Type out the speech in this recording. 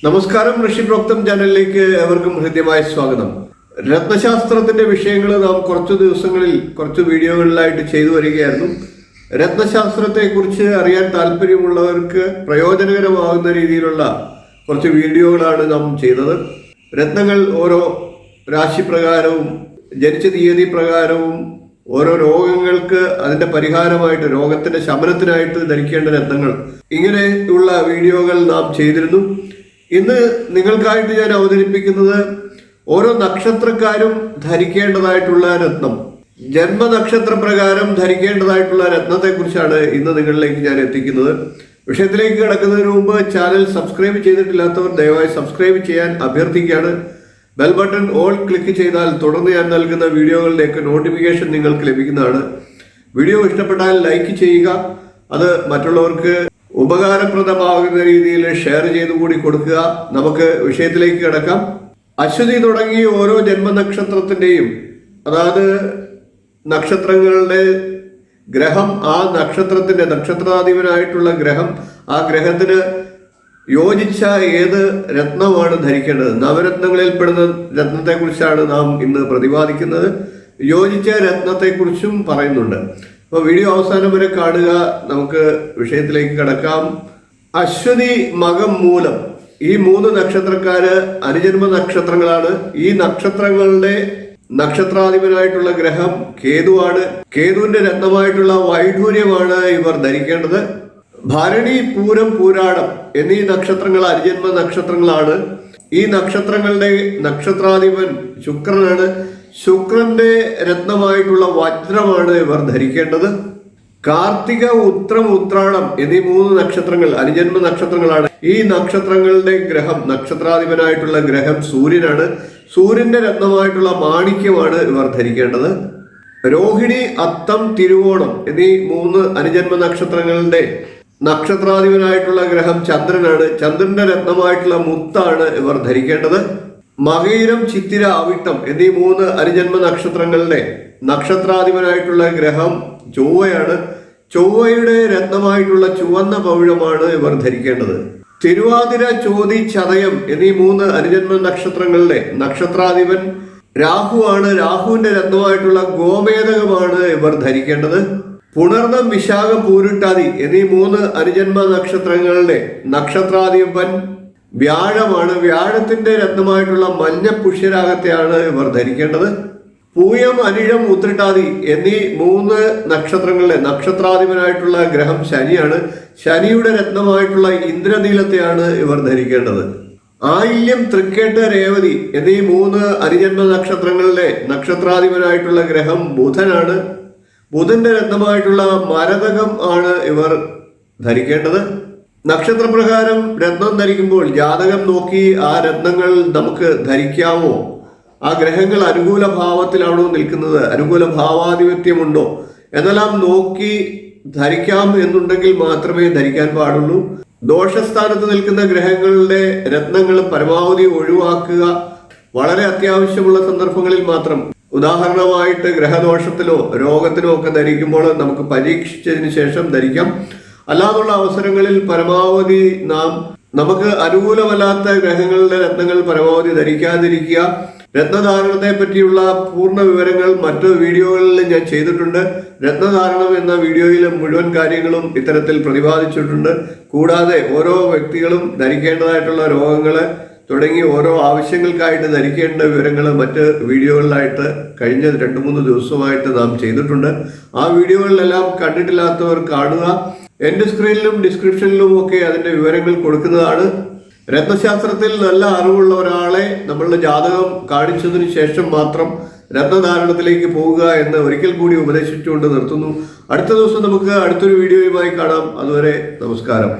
നമസ്കാരം, ഋഷിപ്രോക്തം ചാനലിലേക്ക് ഏവർക്കും ഹൃദ്യമായ സ്വാഗതം. രത്നശാസ്ത്രത്തിന്റെ വിഷയങ്ങൾ നാം കുറച്ച് വീഡിയോകളിലായിട്ട് ചെയ്തു വരികയായിരുന്നു. രത്നശാസ്ത്രത്തെക്കുറിച്ച് അറിയാൻ താല്പര്യമുള്ളവർക്ക് പ്രയോജനകരമാകുന്ന രീതിയിലുള്ള കുറച്ച് വീഡിയോകളാണ് നാം ചെയ്തത്. രത്നങ്ങൾ ഓരോ രാശിപ്രകാരവും ജനിച്ച തീയതി പ്രകാരവും ഓരോ രോഗങ്ങൾക്ക് അതിന്റെ പരിഹാരമായിട്ട്, രോഗത്തിന്റെ ശമനത്തിനായിട്ട് ധരിക്കേണ്ട രത്നങ്ങൾ, ഇങ്ങനെയുള്ള വീഡിയോകൾ നാം ചെയ്തിരുന്നു. ഇന്ന് നിങ്ങൾക്കായിട്ട് ഞാൻ അവതരിപ്പിക്കുന്നത് ഓരോ നക്ഷത്രക്കാരും ധരിക്കേണ്ടതായിട്ടുള്ള രത്നം, ജന്മനക്ഷത്ര പ്രകാരം ധരിക്കേണ്ടതായിട്ടുള്ള രത്നത്തെക്കുറിച്ചാണ് ഇന്ന് നിങ്ങളിലേക്ക് ഞാൻ എത്തിക്കുന്നത്. വിഷയത്തിലേക്ക് കിടക്കുന്നതിന് മുമ്പ് ചാനൽ സബ്സ്ക്രൈബ് ചെയ്തിട്ടില്ലാത്തവർ ദയവായി സബ്സ്ക്രൈബ് ചെയ്യാൻ അഭ്യർത്ഥിക്കുകയാണ്. ബെൽ ബട്ടൺ ഓൾ ക്ലിക്ക് ചെയ്താൽ തുടർന്ന് ഞാൻ നൽകുന്ന വീഡിയോകളിലേക്ക് നോട്ടിഫിക്കേഷൻ നിങ്ങൾക്ക് ലഭിക്കുന്നതാണ്. വീഡിയോ ഇഷ്ടപ്പെട്ടാൽ ലൈക്ക് ചെയ്യുക, അത് മറ്റുള്ളവർക്ക് ഉപകാരപ്രദമാകുന്ന രീതിയിൽ ഷെയർ ചെയ്തുകൂടി കൊടുക്കുക. നമുക്ക് വിഷയത്തിലേക്ക് കിടക്കാം. അശ്വതി തുടങ്ങി ഓരോ ജന്മനക്ഷത്രത്തിൻ്റെയും, അതായത് നക്ഷത്രങ്ങളുടെ ഗ്രഹം, ആ നക്ഷത്രത്തിന്റെ നക്ഷത്രാധിപനായിട്ടുള്ള ഗ്രഹം, ആ ഗ്രഹത്തിന് യോജിച്ച ഏത് രത്നമാണ് ധരിക്കേണ്ടത്, നവരത്നങ്ങളിൽ പെടുന്ന രത്നത്തെക്കുറിച്ചാണ് നാം ഇന്ന് പ്രതിപാദിക്കുന്നത്. യോജിച്ച രത്നത്തെക്കുറിച്ചും പറയുന്നുണ്ട്. അപ്പോൾ വീഡിയോ അവസാനം വരെ കാണുക. നമുക്ക് വിഷയത്തിലേക്ക് കടക്കാം. അശ്വതി, മകം, മൂലം, ഈ 3 നക്ഷത്രക്കാര് അനുജന്മ നക്ഷത്രങ്ങളാണ്. ഈ നക്ഷത്രങ്ങളുടെ നക്ഷത്രാധിപനായിട്ടുള്ള ഗ്രഹം കേതുവാണ്. കേതുവിന്റെ രത്നമായിട്ടുള്ള വൈഢൂര്യമാണ് ഇവർ ധരിക്കേണ്ടത്. ഭരണി, പൂരം, പൂരാടം എന്നീ നക്ഷത്രങ്ങൾ അനുജന്മ നക്ഷത്രങ്ങളാണ്. ഈ നക്ഷത്രങ്ങളുടെ നക്ഷത്രാധിപൻ ശുക്രനാണ്. ശുക്രന്റെ രത്നമായിട്ടുള്ള വജ്രമാണ് ഇവർ ധരിക്കേണ്ടത്. കാർത്തിക, ഉത്രം, ഉത്രാടം എന്നീ 3 നക്ഷത്രങ്ങൾ അനുജന്മ നക്ഷത്രങ്ങളാണ്. ഈ നക്ഷത്രങ്ങളുടെ ഗ്രഹം, നക്ഷത്രാധിപനായിട്ടുള്ള ഗ്രഹം സൂര്യനാണ്. സൂര്യന്റെ രത്നമായിട്ടുള്ള മാണിക്യമാണ് ഇവർ ധരിക്കേണ്ടത്. രോഹിണി, അത്തം, തിരുവോണം എന്നീ 3 അനുജന്മ നക്ഷത്രങ്ങളുടെ നക്ഷത്രാധിപനായിട്ടുള്ള ഗ്രഹം ചന്ദ്രനാണ്. ചന്ദ്രന്റെ രത്നമായിട്ടുള്ള മുത്താണ് ഇവർ ധരിക്കേണ്ടത്. മകയിരം, ചിത്തിര, അവിട്ടം എന്നീ 3 അനുജന്മ നക്ഷത്രങ്ങളുടെ നക്ഷത്രാധിപനായിട്ടുള്ള ഗ്രഹം ചൊവ്വയാണ്. ചൊവ്വയുടെ രത്നമായിട്ടുള്ള ചുവന്ന പവിഴമാണ് ഇവർ ധരിക്കേണ്ടത്. തിരുവാതിര, ചോതി, ചതയം എന്നീ 3 അനുജന്മ നക്ഷത്രങ്ങളുടെ നക്ഷത്രാധിപൻ രാഹുവാണ്. രാഹുവിന്റെ രത്നമായിട്ടുള്ള ഗോമേതകമാണ് ഇവർ ധരിക്കേണ്ടത്. പുണർന്നം, വിശാഖം, പൂരുട്ടാതി എന്നീ 3 അനുജന്മ നക്ഷത്രങ്ങളുടെ നക്ഷത്രാധിപൻ വ്യാഴമാണ്. വ്യാഴത്തിന്റെ രത്നമായിട്ടുള്ള മഞ്ഞ പുഷ്യരാഗത്തെയാണ് ഇവർ ധരിക്കേണ്ടത്. പൂയം, അനിഴം, ഉത്രട്ടാതി എന്നീ 3 നക്ഷത്രങ്ങളുടെ നക്ഷത്രാധിപനായിട്ടുള്ള ഗ്രഹം ശനിയാണ്. ശനിയുടെ രത്നമായിട്ടുള്ള ഇന്ദ്രനീലത്തെയാണ് ഇവർ ധരിക്കേണ്ടത്. ആയില്യം, തൃക്കേട്ട്, രേവതി എന്നീ 3 അനുജന്മ നക്ഷത്രങ്ങളുടെ നക്ഷത്രാധിപനായിട്ടുള്ള ഗ്രഹം ബുധനാണ്. ബുധന്റെ രത്നമായിട്ടുള്ള മരതകം ആണ് ഇവർ ധരിക്കേണ്ടത്. നക്ഷത്രപ്രകാരം രത്നം ധരിക്കുമ്പോൾ ജാതകം നോക്കി ആ രത്നങ്ങൾ നമുക്ക് ധരിക്കാമോ, ആ ഗ്രഹങ്ങൾ അനുകൂല ഭാവത്തിലാണോ നിൽക്കുന്നത്, അനുകൂല ഭാവാധിപത്യമുണ്ടോ എന്നെല്ലാം നോക്കി ധരിക്കാം എന്നുണ്ടെങ്കിൽ മാത്രമേ ധരിക്കാൻ പാടുള്ളൂ. ദോഷസ്ഥാനത്ത് നിൽക്കുന്ന ഗ്രഹങ്ങളുടെ രത്നങ്ങൾ പരമാവധി ഒഴിവാക്കുക. വളരെ അത്യാവശ്യമുള്ള സന്ദർഭങ്ങളിൽ മാത്രം, ഉദാഹരണമായിട്ട് ഗ്രഹദോഷത്തിലോ രോഗത്തിനോ ഒക്കെ ധരിക്കുമ്പോൾ നമുക്ക് പരീക്ഷിച്ചതിന് ശേഷം ധരിക്കാം. അല്ലാതുള്ള അവസരങ്ങളിൽ പരമാവധി നമുക്ക് അനുകൂലമല്ലാത്ത ഗ്രഹങ്ങളുടെ രത്നങ്ങൾ പരമാവധി ധരിക്കാതിരിക്കുക. രത്നധാരണത്തെ പറ്റിയുള്ള പൂർണ്ണ വിവരങ്ങൾ മറ്റു വീഡിയോകളിൽ ഞാൻ ചെയ്തിട്ടുണ്ട്. രത്നധാരണം എന്ന വീഡിയോയിൽ മുഴുവൻ കാര്യങ്ങളും ഇത്തരത്തിൽ പ്രതിപാദിച്ചിട്ടുണ്ട്. കൂടാതെ ഓരോ വ്യക്തികളും ധരിക്കേണ്ടതായിട്ടുള്ള രോഗങ്ങള് തുടങ്ങി ഓരോ ആവശ്യങ്ങൾക്കായിട്ട് ധരിക്കേണ്ട വിവരങ്ങൾ മറ്റ് വീഡിയോകളിലായിട്ട് കഴിഞ്ഞ 2-3 ദിവസമായിട്ട് നാം ചെയ്തിട്ടുണ്ട്. ആ വീഡിയോകളിലെല്ലാം കണ്ടിട്ടില്ലാത്തവർ കാണുക. എൻ്റെ സ്ക്രീനിലും ഡിസ്ക്രിപ്ഷനിലും ഒക്കെ അതിൻ്റെ വിവരങ്ങൾ കൊടുക്കുന്നതാണ്. രത്നശാസ്ത്രത്തിൽ നല്ല അറിവുള്ള ഒരാളെ നമ്മളുടെ ജാതകം കാണിച്ചതിന് ശേഷം മാത്രം രത്നധാരണത്തിലേക്ക് പോവുക എന്ന് ഒരിക്കൽ കൂടി ഉപദേശിച്ചുകൊണ്ട് നിർത്തുന്നു. അടുത്ത ദിവസം നമുക്ക് അടുത്തൊരു വീഡിയോയുമായി കാണാം. അതുവരെ നമസ്കാരം.